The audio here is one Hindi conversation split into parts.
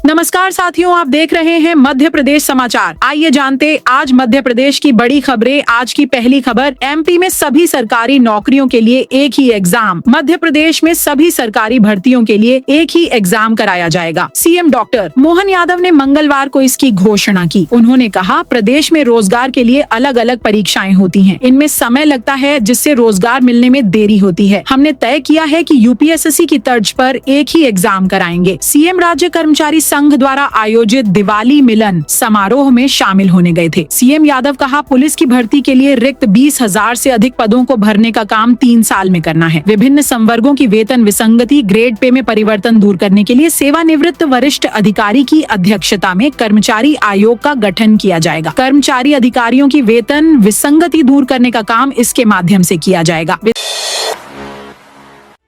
नमस्कार साथियों, आप देख रहे हैं मध्य प्रदेश समाचार। आइए जानते आज मध्य प्रदेश की बड़ी खबरें। आज की पहली खबर, एमपी में सभी सरकारी नौकरियों के लिए एक ही एग्जाम। मध्य प्रदेश में सभी सरकारी भर्तियों के लिए एक ही एग्जाम कराया जाएगा। सीएम डॉक्टर मोहन यादव ने मंगलवार को इसकी घोषणा की। उन्होंने कहा, प्रदेश में रोजगार के लिए अलग अलग परीक्षाएं होती हैं। इनमें समय लगता है, जिससे रोजगार मिलने में देरी होती है। हमने तय किया है कि यूपीएससी की तर्ज पर एक ही एग्जाम कराएंगे। सीएम राज्य कर्मचारी संघ द्वारा आयोजित दिवाली मिलन समारोह में शामिल होने गए थे। सीएम यादव कहा, पुलिस की भर्ती के लिए रिक्त 20,000 से अधिक पदों को भरने का काम 3 साल में करना है। विभिन्न संवर्गों की वेतन विसंगति, ग्रेड पे में परिवर्तन दूर करने के लिए सेवानिवृत्त वरिष्ठ अधिकारी की अध्यक्षता में कर्मचारी आयोग का गठन किया जाएगा। कर्मचारी अधिकारियों की वेतन विसंगति दूर करने का काम इसके माध्यम से किया जाएगा।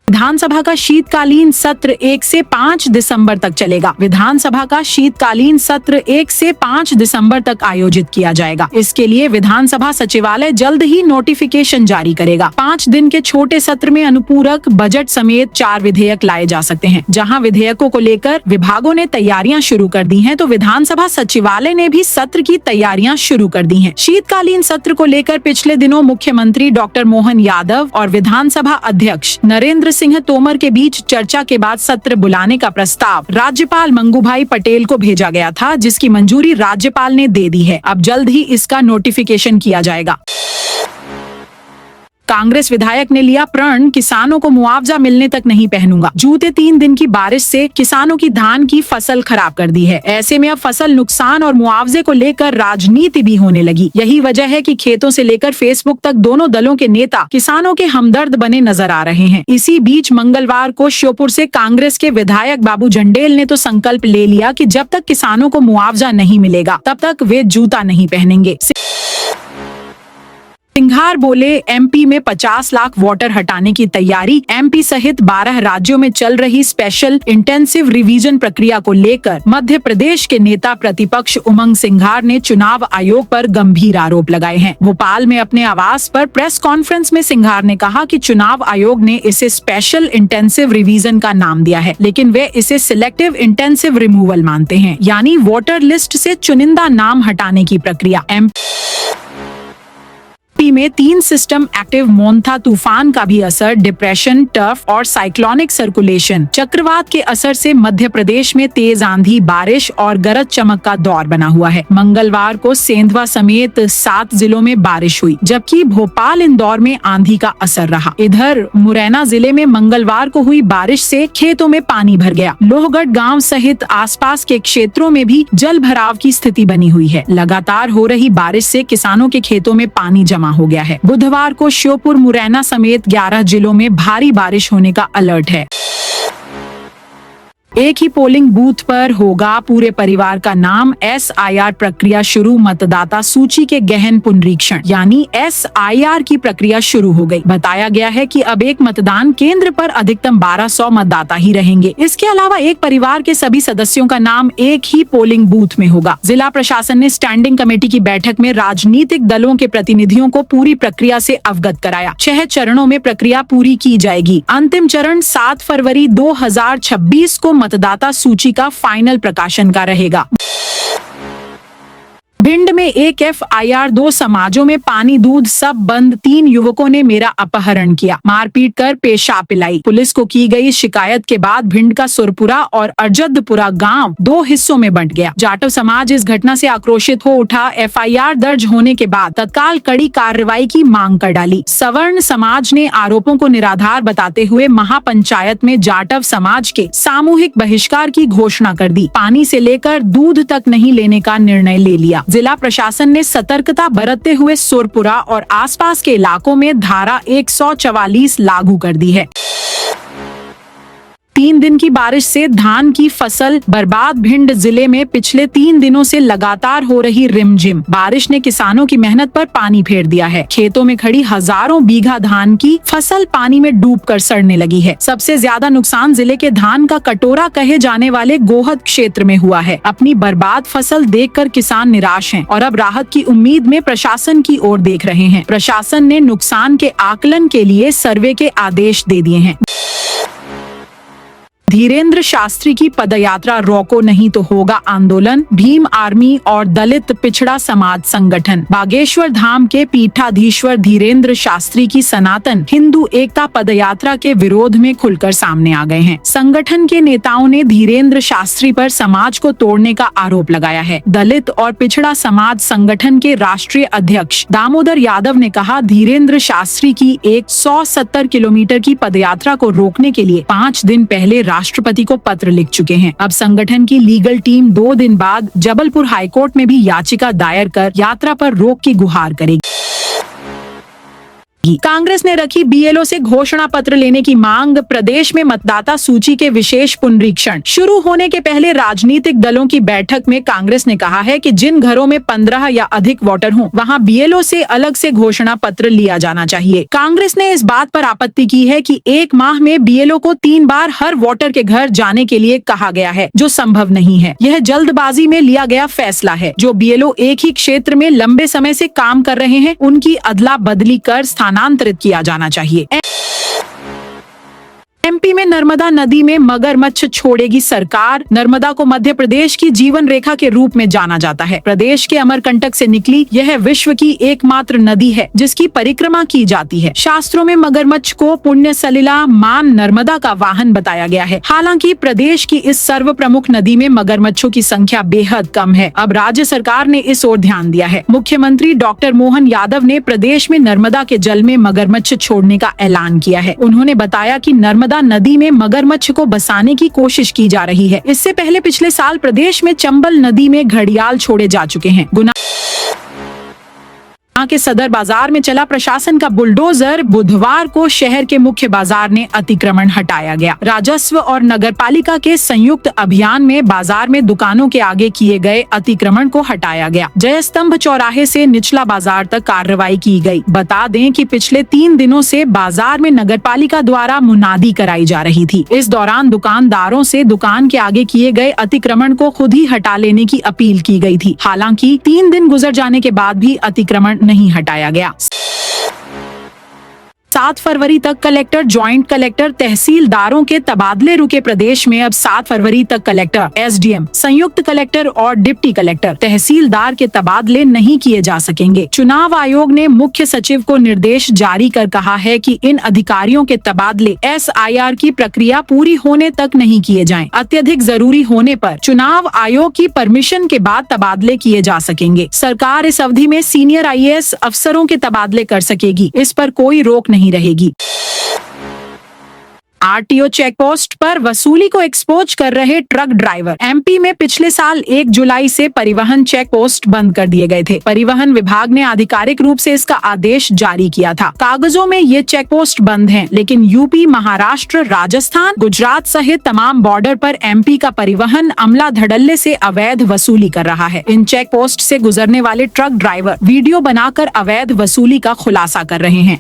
विधानसभा का शीतकालीन सत्र 1 से 5 दिसंबर तक चलेगा। विधानसभा का शीतकालीन सत्र 1 से 5 दिसंबर तक आयोजित किया जाएगा। इसके लिए विधानसभा सचिवालय जल्द ही नोटिफिकेशन जारी करेगा। 5 दिन के छोटे सत्र में अनुपूरक बजट समेत 4 विधेयक लाए जा सकते हैं। जहां विधेयकों को लेकर विभागों ने तैयारियां शुरू कर दी हैं, तो विधानसभा सचिवालय ने भी सत्र की तैयारियां शुरू कर दी हैं। शीतकालीन सत्र को लेकर पिछले दिनों मुख्यमंत्री डॉक्टर मोहन यादव और विधानसभा अध्यक्ष नरेंद्र सिंह तोमर के बीच चर्चा के बाद सत्र बुलाने का प्रस्ताव राज्यपाल मंगूभाई पटेल को भेजा गया था, जिसकी मंजूरी राज्यपाल ने दे दी है। अब जल्द ही इसका नोटिफिकेशन किया जाएगा। कांग्रेस विधायक ने लिया प्रण, किसानों को मुआवजा मिलने तक नहीं पहनूंगा। जूते 3 दिन की बारिश से किसानों की धान की फसल खराब कर दी है। ऐसे में अब फसल नुकसान और मुआवजे को लेकर राजनीति भी होने लगी। यही वजह है कि खेतों से लेकर फेसबुक तक दोनों दलों के नेता किसानों के हमदर्द बने नजर आ रहे हैं। इसी बीच मंगलवार को श्योपुर से कांग्रेस के विधायक बाबू झंडेल ने तो संकल्प ले लिया कि जब तक किसानों को मुआवजा नहीं मिलेगा, तब तक वे जूता नहीं पहनेंगे। सिंघार बोले, एमपी में 50 लाख वोटर हटाने की तैयारी। एमपी सहित 12 राज्यों में चल रही स्पेशल इंटेंसिव रिवीजन प्रक्रिया को लेकर मध्य प्रदेश के नेता प्रतिपक्ष उमंग सिंघार ने चुनाव आयोग पर गंभीर आरोप लगाए हैं। भोपाल में अपने आवास पर प्रेस कॉन्फ्रेंस में सिंघार ने कहा कि चुनाव आयोग ने इसे स्पेशल इंटेंसिव रिवीजन का नाम दिया है, लेकिन वे इसे सिलेक्टिव इंटेंसिव रिमूवल मानते हैं, यानी वोटर लिस्ट से चुनिंदा नाम हटाने की प्रक्रिया। एमपी में 3 सिस्टम एक्टिव, मोन्था तूफान का भी असर, डिप्रेशन, टर्फ और साइक्लोनिक सर्कुलेशन चक्रवात के असर से मध्य प्रदेश में तेज आंधी, बारिश और गरज चमक का दौर बना हुआ है। मंगलवार को सेंधवा समेत 7 जिलों में बारिश हुई, जबकि भोपाल, इंदौर में आंधी का असर रहा। इधर मुरैना जिले में मंगलवार को हुई बारिश से खेतों में पानी भर गया। लोहगढ़ गांव सहित आसपास के क्षेत्रों में भी जल भराव की स्थिति बनी हुई है। लगातार हो रही बारिश से किसानों के खेतों में पानी जमा हो गया है। बुधवार को श्योपुर, मुरैना समेत 11 जिलों में भारी बारिश होने का अलर्ट है। एक ही पोलिंग बूथ पर होगा पूरे परिवार का नाम। SIR प्रक्रिया शुरू, मतदाता सूची के गहन पुनरीक्षण यानी SIR की प्रक्रिया शुरू हो गई। बताया गया है कि अब एक मतदान केंद्र पर अधिकतम 1200 मतदाता ही रहेंगे। इसके अलावा एक परिवार के सभी सदस्यों का नाम एक ही पोलिंग बूथ में होगा। जिला प्रशासन ने स्टैंडिंग कमेटी की बैठक में राजनीतिक दलों के प्रतिनिधियों को पूरी प्रक्रिया से अवगत कराया। 6 चरणों में प्रक्रिया पूरी की जाएगी। अंतिम चरण 7 फरवरी 2026 को मतदाता सूची का फाइनल प्रकाशन का रहेगा। भिंड में एक FIR, 2 समाजों में पानी दूध सब बंद, 3 युवकों ने मेरा अपहरण किया, मारपीट कर पेशाब पिलाई। पुलिस को की गई शिकायत के बाद भिंड का सुरपुरा और अरजदपुरा गांव 2 हिस्सों में बंट गया। जाटव समाज इस घटना से आक्रोशित हो उठा। FIR दर्ज होने के बाद तत्काल कड़ी कार्रवाई की मांग कर डाली। सवर्ण समाज ने आरोपों को निराधार बताते हुए महापंचायत में जाटव समाज के सामूहिक बहिष्कार की घोषणा कर दी। पानी से लेकर दूध तक नहीं लेने का निर्णय ले लिया। जिला प्रशासन ने सतर्कता बरतते हुए सुरपुरा और आसपास के इलाकों में धारा 144 लागू कर दी है। 3 दिन की बारिश से धान की फसल बर्बाद। भिंड जिले में पिछले 3 दिनों से लगातार हो रही रिमझिम बारिश ने किसानों की मेहनत पर पानी फेर दिया है। खेतों में खड़ी हजारों बीघा धान की फसल पानी में डूबकर सड़ने लगी है। सबसे ज्यादा नुकसान जिले के धान का कटोरा कहे जाने वाले गोहद क्षेत्र में हुआ है। अपनी बर्बाद फसल देखकर किसान निराश हैं और अब राहत की उम्मीद में प्रशासन की ओर देख रहे हैं। प्रशासन ने नुकसान के आकलन के लिए सर्वे के आदेश दे दिए हैं। धीरेन्द्र शास्त्री की पदयात्रा रोको नहीं तो होगा आंदोलन, भीम आर्मी और दलित पिछड़ा समाज संगठन। बागेश्वर धाम के पीठाधीश्वर धीरेन्द्र शास्त्री की सनातन हिंदू एकता पदयात्रा के विरोध में खुलकर सामने आ गए हैं। संगठन के नेताओं ने धीरेन्द्र शास्त्री पर समाज को तोड़ने का आरोप लगाया है। दलित और पिछड़ा समाज संगठन के राष्ट्रीय अध्यक्ष दामोदर यादव ने कहा, धीरेन्द्र शास्त्री की 170 किलोमीटर की पदयात्रा को रोकने के लिए 5 दिन पहले राष्ट्रपति को पत्र लिख चुके हैं। अब संगठन की लीगल टीम 2 दिन बाद जबलपुर हाईकोर्ट में भी याचिका दायर कर यात्रा पर रोक की गुहार करेगी। कांग्रेस ने रखी बीएलओ से घोषणा पत्र लेने की मांग। प्रदेश में मतदाता सूची के विशेष पुनरीक्षण शुरू होने के पहले राजनीतिक दलों की बैठक में कांग्रेस ने कहा है कि जिन घरों में 15 या अधिक वोटर हों, वहां बीएलओ से अलग से घोषणा पत्र लिया जाना चाहिए। कांग्रेस ने इस बात पर आपत्ति की है कि 1 माह में बीएलओ को 3 बार हर वोटर के घर जाने के लिए कहा गया है, जो संभव नहीं है। यह जल्दबाजी में लिया गया फैसला है। जो बीएलओ एक ही क्षेत्र में लंबे समय से काम कर रहे हैं, उनकी अदला बदली कर स्थानांतरित किया जाना चाहिए। एमपी में नर्मदा नदी में मगरमच्छ छोड़ेगी सरकार। नर्मदा को मध्य प्रदेश की जीवन रेखा के रूप में जाना जाता है। प्रदेश के अमरकंटक से निकली यह विश्व की एकमात्र नदी है जिसकी परिक्रमा की जाती है। शास्त्रों में मगरमच्छ को पुण्य सलिला मान नर्मदा का वाहन बताया गया है। हालांकि प्रदेश की इस सर्व प्रमुख नदी में मगरमच्छों की संख्या बेहद कम है। अब राज्य सरकार ने इस ओर ध्यान दिया है। मुख्यमंत्री डॉक्टर मोहन यादव ने प्रदेश में नर्मदा के जल में मगरमच्छ छोड़ने का ऐलान किया है। उन्होंने बताया कि नर्मदा नदी में मगरमच्छ को बसाने की कोशिश की जा रही है। इससे पहले पिछले साल प्रदेश में चंबल नदी में घड़ियाल छोड़े जा चुके हैं। गुना के सदर बाजार में चला प्रशासन का बुलडोजर। बुधवार को शहर के मुख्य बाजार ने अतिक्रमण हटाया गया। राजस्व और नगरपालिका के संयुक्त अभियान में बाजार में दुकानों के आगे किए गए अतिक्रमण को हटाया गया। जयस्तंभ चौराहे से निचला बाजार तक कार्रवाई की गई। बता दें कि पिछले 3 दिनों से बाजार में नगरपालिका द्वारा मुनादी कराई जा रही थी। इस दौरान दुकानदारों से दुकान के आगे किए गए अतिक्रमण को खुद ही हटा लेने की अपील की गई थी। हालांकि 3 दिन गुजर जाने के बाद भी अतिक्रमण नहीं हटाया गया। 7 फरवरी तक कलेक्टर, ज्वाइंट कलेक्टर, तहसीलदारों के तबादले रुके। प्रदेश में अब 7 फरवरी तक कलेक्टर, एसडीएम, संयुक्त कलेक्टर और डिप्टी कलेक्टर, तहसीलदार के तबादले नहीं किए जा सकेंगे। चुनाव आयोग ने मुख्य सचिव को निर्देश जारी कर कहा है कि इन अधिकारियों के तबादले एसआईआर की प्रक्रिया पूरी होने तक नहीं किए जाएं। अत्यधिक जरूरी होने पर चुनाव आयोग की परमिशन के बाद तबादले किए जा सकेंगे। सरकार इस अवधि में सीनियर आईएएस अफसरों के तबादले कर सकेगी। इस पर कोई रोक नहीं रहेगी। आरटीओ चेकपोस्ट पर वसूली को एक्सपोज कर रहे ट्रक ड्राइवर। एमपी में पिछले साल 1 जुलाई से परिवहन चेक पोस्ट बंद कर दिए गए थे। परिवहन विभाग ने आधिकारिक रूप से इसका आदेश जारी किया था। कागजों में ये चेक पोस्ट बंद हैं, लेकिन यूपी, महाराष्ट्र, राजस्थान, गुजरात सहित तमाम बॉर्डर पर एमपी का परिवहन अमला धड़ल्ले से अवैध वसूली कर रहा है। इन चेक पोस्ट से गुजरने वाले ट्रक ड्राइवर वीडियो बनाकर अवैध वसूली का खुलासा कर रहे हैं।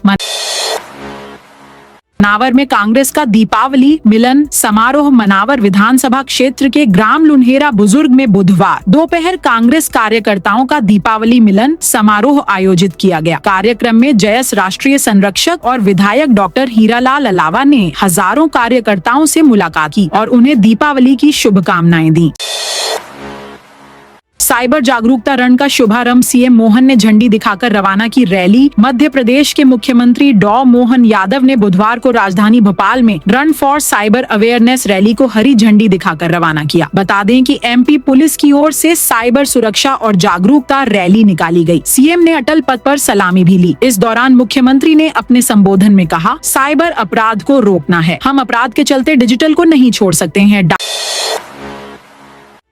मनावर में कांग्रेस का दीपावली मिलन समारोह। मनावर विधानसभा क्षेत्र के ग्राम लुन्हेरा बुजुर्ग में बुधवार दोपहर कांग्रेस कार्यकर्ताओं का दीपावली मिलन समारोह आयोजित किया गया। कार्यक्रम में जयस राष्ट्रीय संरक्षक और विधायक डॉक्टर हीरालाल अलावा ने हजारों कार्यकर्ताओं से मुलाकात की और उन्हें दीपावली की शुभकामनाएं दी। साइबर जागरूकता रन का शुभारंभ सीएम मोहन ने झंडी दिखाकर रवाना की रैली। मध्य प्रदेश के मुख्यमंत्री डॉ मोहन यादव ने बुधवार को राजधानी भोपाल में run for cyber awareness rally को हरी झंडी दिखाकर रवाना किया। बता दें कि एमपी पुलिस की ओर से साइबर सुरक्षा और जागरूकता रैली निकाली गई। सीएम ने अटल पथ पर सलामी भी ली। इस दौरान मुख्यमंत्री ने अपने संबोधन में कहा, साइबर अपराध को रोकना है, हम अपराध के चलते डिजिटल को नहीं छोड़ सकते हैं।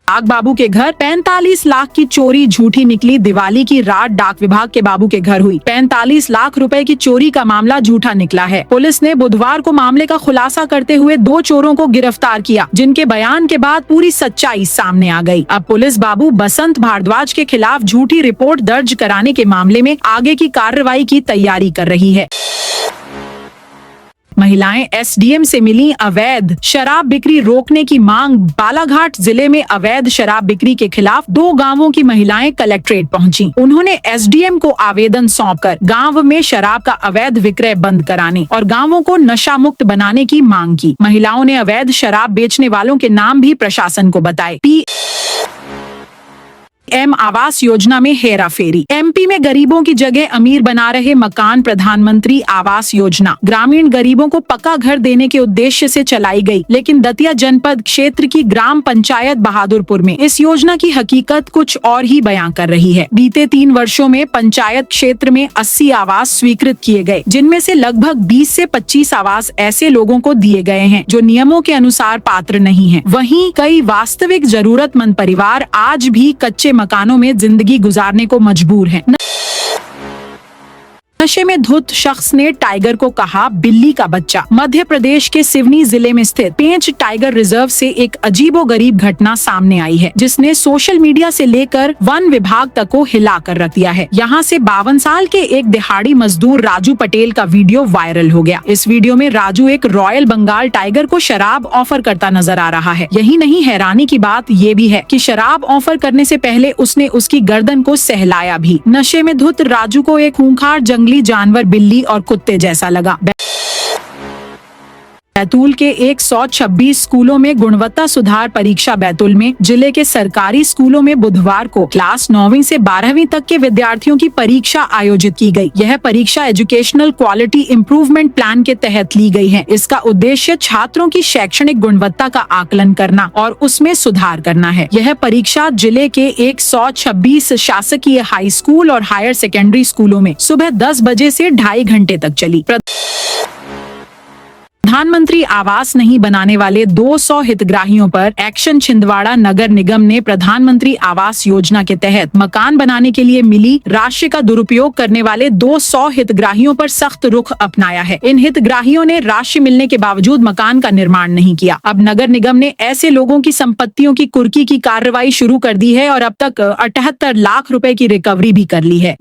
डाक बाबू के घर 45 लाख की चोरी झूठी निकली। दिवाली की रात डाक विभाग के बाबू के घर हुई 45 लाख रुपए की चोरी का मामला झूठा निकला है। पुलिस ने बुधवार को मामले का खुलासा करते हुए 2 चोरों को गिरफ्तार किया, जिनके बयान के बाद पूरी सच्चाई सामने आ गई। अब पुलिस बाबू बसंत भारद्वाज के खिलाफ झूठी रिपोर्ट दर्ज कराने के मामले में आगे की कार्रवाई की तैयारी कर रही है। महिलाएं एसडीएम से मिली अवैध शराब बिक्री रोकने की मांग। बालाघाट जिले में अवैध शराब बिक्री के खिलाफ 2 गांवों की महिलाएं कलेक्ट्रेट पहुंची। उन्होंने एसडीएम को आवेदन सौंपकर गांव में शराब का अवैध विक्रय बंद कराने और गांवों को नशा मुक्त बनाने की मांग की। महिलाओं ने अवैध शराब बेचने वालों के नाम भी प्रशासन को बताए। एम आवास योजना में हेराफेरी। एमपी में गरीबों की जगह अमीर बना रहे मकान। प्रधानमंत्री आवास योजना ग्रामीण गरीबों को पक्का घर देने के उद्देश्य से चलाई गई, लेकिन दतिया जनपद क्षेत्र की ग्राम पंचायत बहादुरपुर में इस योजना की हकीकत कुछ और ही बयां कर रही है। बीते 3 वर्षों में पंचायत क्षेत्र में 80 आवास स्वीकृत किए गए, जिनमें से लगभग 20 से 25 आवास ऐसे लोगों को दिए गए हैं जो नियमों के अनुसार पात्र नहीं हैं। वहीं कई वास्तविक जरूरतमंद परिवार आज भी कच्चे मकानों में जिंदगी गुजारने को मजबूर हैं। नशे में धुत शख्स ने टाइगर को कहा बिल्ली का बच्चा। मध्य प्रदेश के सिवनी जिले में स्थित पेंच टाइगर रिजर्व से एक अजीबोगरीब घटना सामने आई है, जिसने सोशल मीडिया से लेकर वन विभाग तक को हिला कर रख दिया है। यहाँ से 52 साल के एक दिहाड़ी मजदूर राजू पटेल का वीडियो वायरल हो गया। इस वीडियो में राजू एक रॉयल बंगाल टाइगर को शराब ऑफर करता नजर आ रहा है। यही नहीं, हैरानी की बात ये भी है कि शराब ऑफर करने से पहले उसने उसकी गर्दन को सहलाया भी। नशे में धुत राजू को एक खूंखार जंगली जानवर बिल्ली और कुत्ते जैसा लगा। बैतूल के 126 स्कूलों में गुणवत्ता सुधार परीक्षा। बैतूल में जिले के सरकारी स्कूलों में बुधवार को क्लास 9वीं से 12वीं तक के विद्यार्थियों की परीक्षा आयोजित की गई। यह परीक्षा एजुकेशनल क्वालिटी इम्प्रूवमेंट प्लान के तहत ली गई है। इसका उद्देश्य छात्रों की शैक्षणिक गुणवत्ता का आकलन करना और उसमें सुधार करना है। यह परीक्षा जिले के 126 शासकीय हाई स्कूल और हायर सेकेंडरी स्कूलों में सुबह 10 बजे से 2.5 घंटे तक चली। प्रधानमंत्री आवास नहीं बनाने वाले 200 हितग्राहियों पर एक्शन। छिंदवाड़ा नगर निगम ने प्रधानमंत्री आवास योजना के तहत मकान बनाने के लिए मिली राशि का दुरुपयोग करने वाले 200 हितग्राहियों पर सख्त रुख अपनाया है। इन हितग्राहियों ने राशि मिलने के बावजूद मकान का निर्माण नहीं किया। अब नगर निगम ने ऐसे लोगों की संपत्तियों की कुर्की की कार्रवाई शुरू कर दी है और अब तक 78 लाख रुपए की रिकवरी भी कर ली है।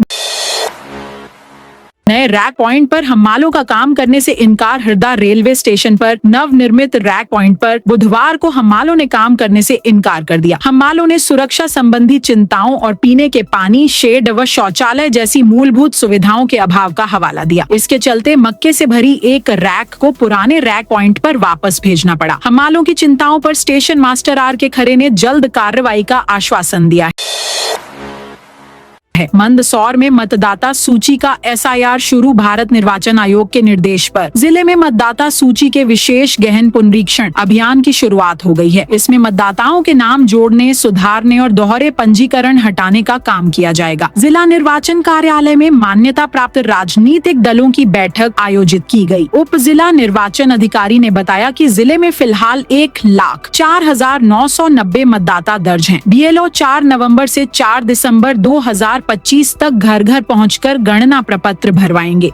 नए रैक पॉइंट पर हम्मालों का काम करने से इनकार। हरदा रेलवे स्टेशन पर नवनिर्मित रैक पॉइंट पर बुधवार को हम्मालों ने काम करने से इनकार कर दिया। हम्मालों ने सुरक्षा संबंधी चिंताओं और पीने के पानी, शेड व शौचालय जैसी मूलभूत सुविधाओं के अभाव का हवाला दिया। इसके चलते मक्के से भरी एक रैक को पुराने रैक पॉइंट पर वापस भेजना पड़ा। हम्मालों की चिंताओं पर स्टेशन मास्टर आर के खरे ने जल्द कार्रवाई का आश्वासन दिया है। मंदसौर में मतदाता सूची का एसआईआर शुरू। भारत निर्वाचन आयोग के निर्देश पर जिले में मतदाता सूची के विशेष गहन पुनरीक्षण अभियान की शुरुआत हो गई है। इसमें मतदाताओं के नाम जोड़ने, सुधारने और दोहरे पंजीकरण हटाने का काम किया जाएगा। जिला निर्वाचन कार्यालय में मान्यता प्राप्त राजनीतिक दलों की बैठक आयोजित की गई। उप जिला निर्वाचन अधिकारी ने बताया कि जिले में फिलहाल 1,04,990 मतदाता दर्ज हैं। BLO 4 नवंबर से 4 दिसंबर 2025 तक घर घर पहुंचकर गणना प्रपत्र भरवाएंगे।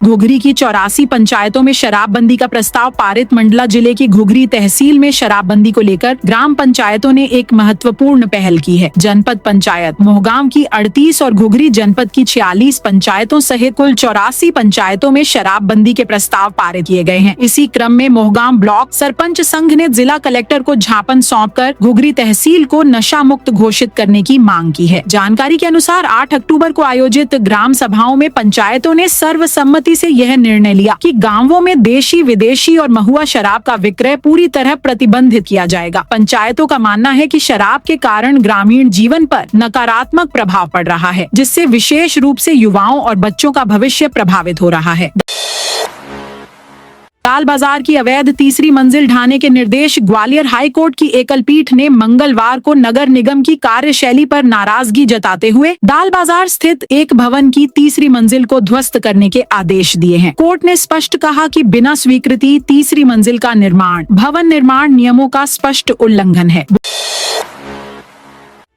घुघरी की 84 पंचायतों में शराबबंदी का प्रस्ताव पारित। मंडला जिले की घुघरी तहसील में शराबबंदी को लेकर ग्राम पंचायतों ने एक महत्वपूर्ण पहल की है। जनपद पंचायत मोहगांव की 38 और घुघरी जनपद की 46 पंचायतों सहित कुल 84 पंचायतों में शराबबंदी के प्रस्ताव पारित किए गए हैं। इसी क्रम में मोहगांव ब्लॉक सरपंच संघ ने जिला कलेक्टर को ज्ञापन सौंपकर घुघरी तहसील को नशा मुक्त घोषित करने की मांग की है। जानकारी के अनुसार 8 अक्टूबर को आयोजित ग्राम सभाओं में पंचायतों ने सर्वसम्मति से यह निर्णय लिया कि गांवों में देशी, विदेशी और महुआ शराब का विक्रय पूरी तरह प्रतिबंधित किया जाएगा। पंचायतों का मानना है कि शराब के कारण ग्रामीण जीवन पर नकारात्मक प्रभाव पड़ रहा है, जिससे विशेष रूप से युवाओं और बच्चों का भविष्य प्रभावित हो रहा है। लाल बाजार की अवैध तीसरी मंजिल ढाने के निर्देश। ग्वालियर हाई कोर्ट की एकल पीठ ने मंगलवार को नगर निगम की कार्यशैली पर नाराजगी जताते हुए दाल बाजार स्थित एक भवन की तीसरी मंजिल को ध्वस्त करने के आदेश दिए हैं। कोर्ट ने स्पष्ट कहा कि बिना स्वीकृति तीसरी मंजिल का निर्माण भवन निर्माण नियमों का स्पष्ट उल्लंघन है।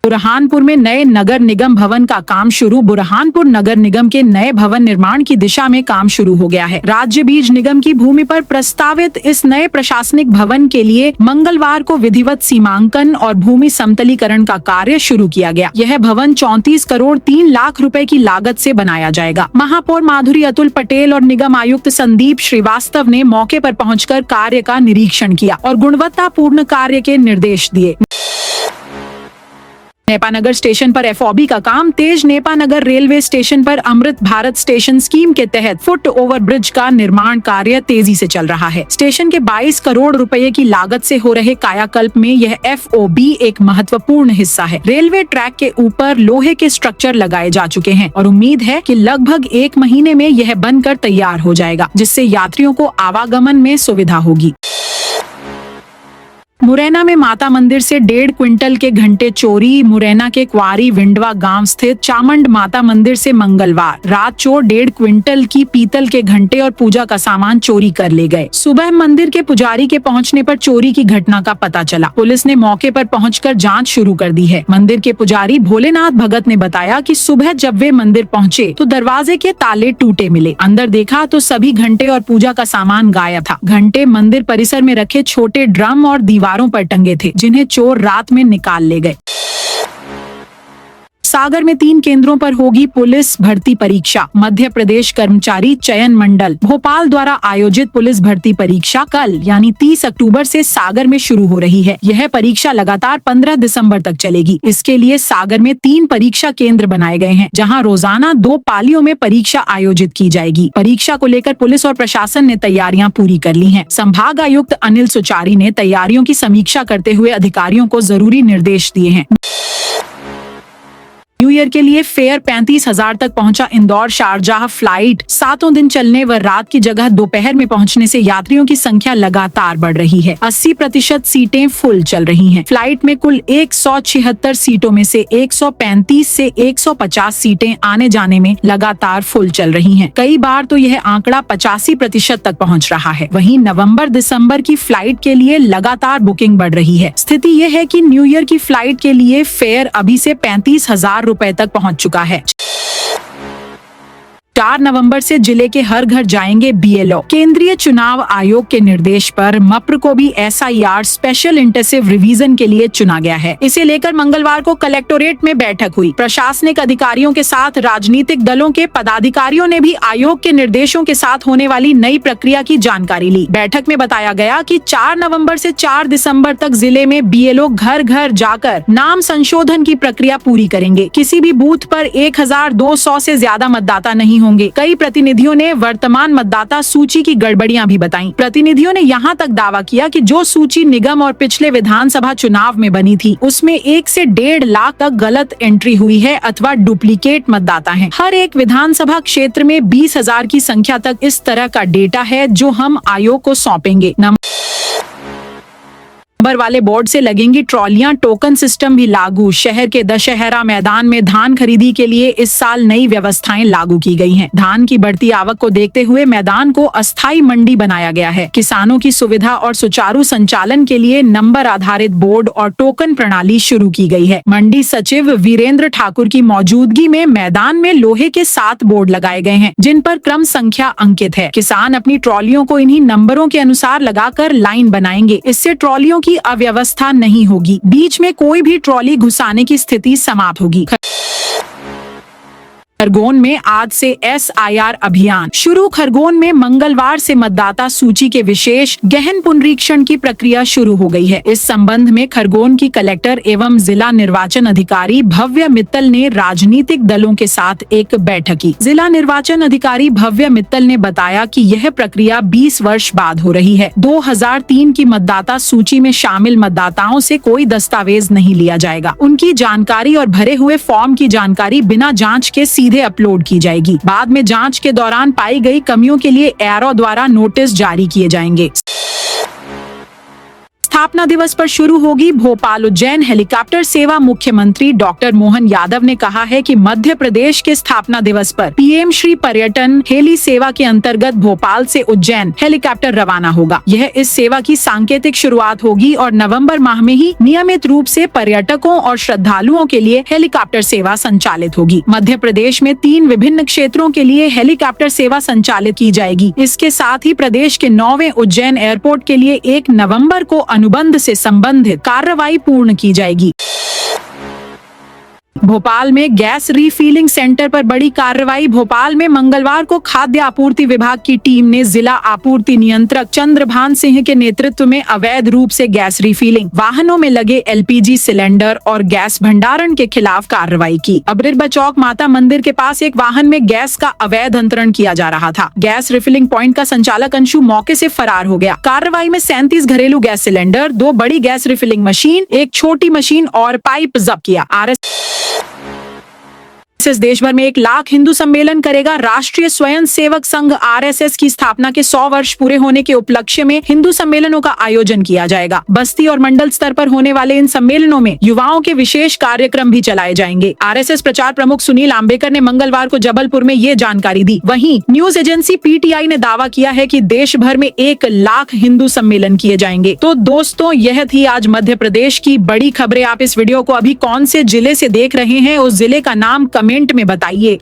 बुरहानपुर में नए नगर निगम भवन का काम शुरू। बुरहानपुर नगर निगम के नए भवन निर्माण की दिशा में काम शुरू हो गया है। राज्य बीज निगम की भूमि पर प्रस्तावित इस नए प्रशासनिक भवन के लिए मंगलवार को विधिवत सीमांकन और भूमि समतलीकरण का कार्य शुरू किया गया। यह भवन 34 करोड़ 3 लाख रुपए की लागत से बनाया जाएगा। महापौर माधुरी अतुल पटेल और निगम आयुक्त संदीप श्रीवास्तव ने मौके पर पहुंचकर कार्य का निरीक्षण किया और गुणवत्तापूर्ण कार्य के निर्देश दिए। नेपानगर स्टेशन पर एफओबी का काम तेज। नेपानगर रेलवे स्टेशन पर अमृत भारत स्टेशन स्कीम के तहत फुट ओवर ब्रिज का निर्माण कार्य तेजी से चल रहा है। स्टेशन के 22 करोड़ रुपए की लागत से हो रहे कायाकल्प में यह एफओबी एक महत्वपूर्ण हिस्सा है। रेलवे ट्रैक के ऊपर लोहे के स्ट्रक्चर लगाए जा चुके हैं और उम्मीद है कि लगभग 1 महीने में यह बनकर तैयार हो जाएगा, जिससे यात्रियों को आवागमन में सुविधा होगी। मुरैना में माता मंदिर से 1.5 क्विंटल के घंटे चोरी। मुरैना के क्वारी विंडवा गांव स्थित चामुंड माता मंदिर से मंगलवार रात चोर 1.5 क्विंटल की पीतल के घंटे और पूजा का सामान चोरी कर ले गए। सुबह मंदिर के पुजारी के पहुंचने पर चोरी की घटना का पता चला। पुलिस ने मौके पर पहुंचकर जांच शुरू कर दी है। मंदिर के पुजारी भोलेनाथ भगत ने बताया कि सुबह जब वे मंदिर पहुंचे तो दरवाजे के ताले टूटे मिले। अंदर देखा तो सभी घंटे और पूजा का सामान गायब था। घंटे मंदिर परिसर में रखे छोटे ड्रम और दीवारों पर टंगे थे, जिन्हें चोर रात में निकाल ले गए। सागर में 3 केंद्रों पर होगी पुलिस भर्ती परीक्षा। मध्य प्रदेश कर्मचारी चयन मंडल भोपाल द्वारा आयोजित पुलिस भर्ती परीक्षा कल यानी 30 अक्टूबर से सागर में शुरू हो रही है। यह परीक्षा लगातार 15 दिसंबर तक चलेगी। इसके लिए सागर में 3 परीक्षा केंद्र बनाए गए हैं, जहां रोजाना 2 पालियों में परीक्षा आयोजित की जाएगी। परीक्षा को लेकर पुलिस और प्रशासन ने तैयारियां पूरी कर ली हैं। संभाग आयुक्त अनिल सुचारी ने तैयारियों की समीक्षा करते हुए अधिकारियों को जरूरी निर्देश दिए हैं। न्यू ईयर के लिए फेयर 35,000 तक पहुंचा इंदौर शारजाह फ्लाइट। 7 दिन चलने व रात की जगह दोपहर में पहुंचने से यात्रियों की संख्या लगातार बढ़ रही है। 80% सीटें फुल चल रही हैं। फ्लाइट में कुल 176 सीटों में से 135 से 150 सीटें आने जाने में लगातार फुल चल रही हैं। कई बार तो यह आंकड़ा 85% तक पहुँच रहा है। वहीं नवम्बर दिसंबर की फ्लाइट के लिए लगातार बुकिंग बढ़ रही है। स्थिति यह है कि न्यू ईयर की फ्लाइट के लिए फेयर अभी से 35,000 रुपए तक पहुंच चुका है। 4 नवंबर से जिले के हर घर जाएंगे बीएलओ। केंद्रीय चुनाव आयोग के निर्देश पर मप्र को भी एसआईआर स्पेशल इंटेंसिव रिवीजन के लिए चुना गया है। इसे लेकर मंगलवार को कलेक्टोरेट में बैठक हुई। प्रशासनिक अधिकारियों के साथ राजनीतिक दलों के पदाधिकारियों ने भी आयोग के निर्देशों के साथ होने वाली नई प्रक्रिया की जानकारी ली। बैठक में बताया गया कि 4 नवंबर से 4 दिसंबर तक जिले में बीएलओ घर घर जाकर नाम संशोधन की प्रक्रिया पूरी करेंगे। किसी भी बूथ पर 1200 से ज्यादा मतदाता नहीं होंगे। कई प्रतिनिधियों ने वर्तमान मतदाता सूची की गड़बड़ियां भी बताई। प्रतिनिधियों ने यहां तक दावा किया कि जो सूची निगम और पिछले विधानसभा चुनाव में बनी थी, उसमें 1 से 1.5 लाख तक गलत एंट्री हुई है अथवा डुप्लीकेट मतदाता हैं। हर एक विधानसभा क्षेत्र में 20,000 की संख्या तक इस तरह का डेटा है, जो हम आयोग को सौंपेंगे। नंबर वाले बोर्ड से लगेंगी ट्रॉलियां। टोकन सिस्टम भी लागू। शहर के दशहरा मैदान में धान खरीदी के लिए इस साल नई व्यवस्थाएं लागू की गई हैं। धान की बढ़ती आवक को देखते हुए मैदान को अस्थायी मंडी बनाया गया है। किसानों की सुविधा और सुचारू संचालन के लिए नंबर आधारित बोर्ड और टोकन प्रणाली शुरू की गई है। मंडी सचिव वीरेंद्र ठाकुर की मौजूदगी में मैदान में लोहे के 7 बोर्ड लगाए गए हैं, जिन पर क्रम संख्या अंकित है। किसान अपनी ट्रॉलियों को इन्हीं नंबरों के अनुसार लगाकर लाइन बनाएंगे। इससे ट्रॉलियों की अव्यवस्था नहीं होगी। बीच में कोई भी ट्रॉली घुसाने की स्थिति समाप्त होगी। खरगोन में आज से एसआईआर अभियान शुरू। खरगोन में मंगलवार से मतदाता सूची के विशेष गहन पुनरीक्षण की प्रक्रिया शुरू हो गई है। इस संबंध में खरगोन की कलेक्टर एवं जिला निर्वाचन अधिकारी भव्य मित्तल ने राजनीतिक दलों के साथ एक बैठक की। जिला निर्वाचन अधिकारी भव्य मित्तल ने बताया कि यह प्रक्रिया 20 वर्ष बाद हो रही है। 2003 की मतदाता सूची में शामिल मतदाताओं से कोई दस्तावेज नहीं लिया जाएगा। उनकी जानकारी और भरे हुए फॉर्म की जानकारी बिना जाँच के सीधे अपलोड की जाएगी। बाद में जांच के दौरान पाई गई कमियों के लिए एआरओ द्वारा नोटिस जारी किए जाएंगे। स्थापना दिवस पर शुरू होगी भोपाल उज्जैन हेलीकॉप्टर सेवा। मुख्यमंत्री डॉक्टर मोहन यादव ने कहा है कि मध्य प्रदेश के स्थापना दिवस पर पीएम श्री पर्यटन हेली सेवा के अंतर्गत भोपाल से उज्जैन हेलीकॉप्टर रवाना होगा। यह इस सेवा की सांकेतिक शुरुआत होगी और नवंबर माह में ही नियमित रूप से पर्यटकों और श्रद्धालुओं के लिए हेलीकॉप्टर सेवा संचालित होगी। मध्य प्रदेश में 3 विभिन्न क्षेत्रों के लिए हेलीकॉप्टर सेवा संचालित की जाएगी। इसके साथ ही प्रदेश के 9वें उज्जैन एयरपोर्ट के लिए 1 नवंबर को अनुबंध से संबंधित कार्रवाई पूर्ण की जाएगी। भोपाल में गैस रीफिलिंग सेंटर पर बड़ी कार्रवाई। भोपाल में मंगलवार को खाद्य आपूर्ति विभाग की टीम ने जिला आपूर्ति नियंत्रक चंद्रभान सिंह के नेतृत्व में अवैध रूप से गैस रीफिलिंग, वाहनों में लगे एलपीजी सिलेंडर और गैस भंडारण के खिलाफ कार्रवाई की। अब्रिरबा चौक माता मंदिर के पास एक वाहन में गैस का अवैध अंतरण किया जा रहा था। गैस रिफिलिंग पॉइंट का संचालक अंशु मौके से फरार हो गया। कार्रवाई में 37 घरेलू गैस सिलेंडर, 2 बड़ी गैस रिफिलिंग मशीन, 1 छोटी मशीन और पाइप जब्त किया। देश भर में 1 लाख हिंदू सम्मेलन करेगा। राष्ट्रीय स्वयं सेवक संघ आरएसएस की स्थापना के 100 वर्ष पूरे होने के उपलक्ष्य में हिंदू सम्मेलनों का आयोजन किया जाएगा। बस्ती और मंडल स्तर पर होने वाले इन सम्मेलनों में युवाओं के विशेष कार्यक्रम भी चलाए जाएंगे। आरएसएस प्रचार प्रमुख सुनील आम्बेकर ने मंगलवार को जबलपुर में ये जानकारी दी। वहीं न्यूज एजेंसी पीटीआई ने दावा किया है कि देश भर में 1 लाख हिंदू सम्मेलन किए जाएंगे। तो दोस्तों, यह थी आज मध्य प्रदेश की बड़ी खबरें। आप इस वीडियो को अभी कौन से जिले से देख रहे हैं, उस जिले का नाम कमेंट में बताइए।